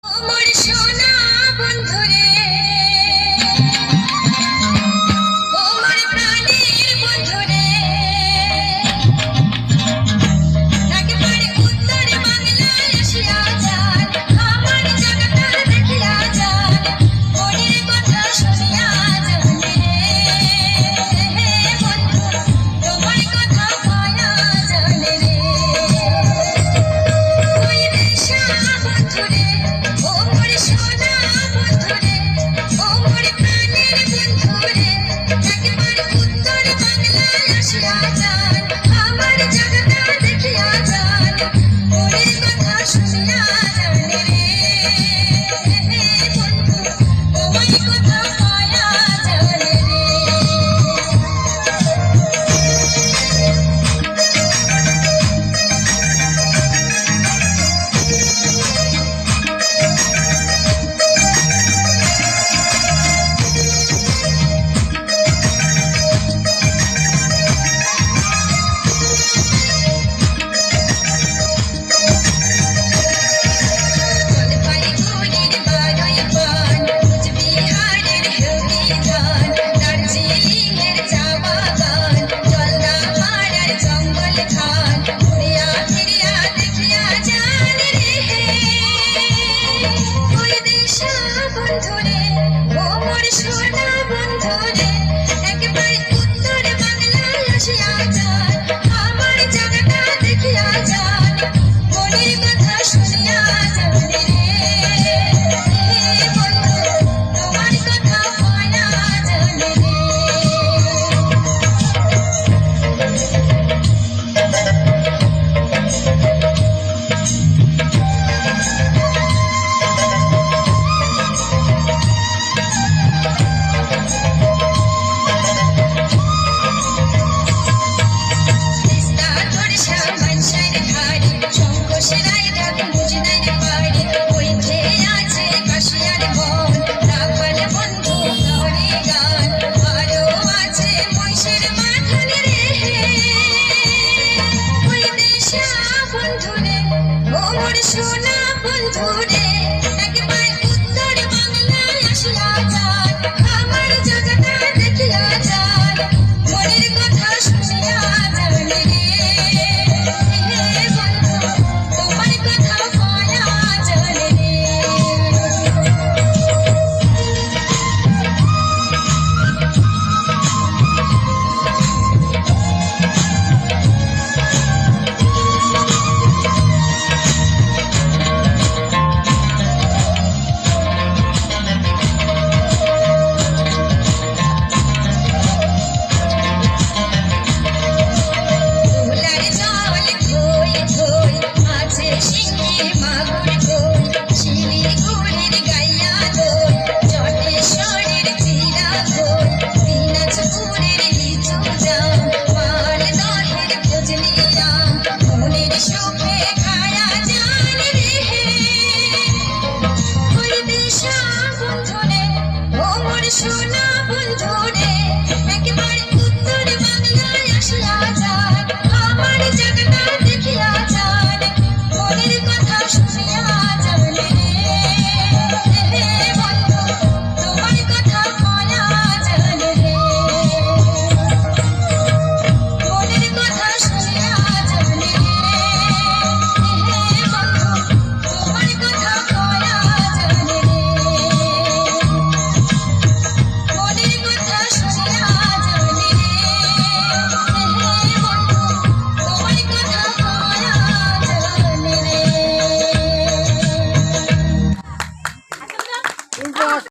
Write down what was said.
আমার সোনা বন্ধুরে, আমার প্রাণের বন্ধুরে, একবার উত্তর বাংলায় আসিয়া যান, আমার জগৎ দেখিয়া যান, মনের কথা শুনিয়া যান রে বন্ধু, তোমার কথা পায়া যান রে ওই দেশা বন্ধুরে, আমার সোনা বন্ধুরে, আমার প্রাণের বন্ধুরে, একবার উত্তর বাংলায় আসিয়া যান, আমার জগৎ দেখিয়া যান, মনের কথা শুনিয়া যান রে বন্ধু, তোমার কথা পায়া যান রে। জলপাইগুড়ির বারোই পান, কুচবিহারের হেউলি ধান, দার্জিলিংয়ের চা বাগান, জলদাপাড়ার জঙ্গল খান, ঘুরিয়া ফিরিয়া দেখিয়া যান রে ওই দেশা বন্ধুরে, আমার সোনা বন্ধুরে, একবার উত্তর বাংলায় আসিয়া যান, আমার জগৎ দেখিয়া যান, মনের কথা শুনিয়া যান রে বন্ধু, তোমার কথা পায়া যান রে। তিস্তা তোরসা মানসার ধারে, শঙ্কোশরায় ডাক মুজনার বাড়ি, ওইতে আছে কাশিয়ার বন, রাখাল বন্ধু করে গান, আরো আছে মহিষের মাখন রে ওই দেশা বন্ধুরে, আমার সোনা বন্ধুরে,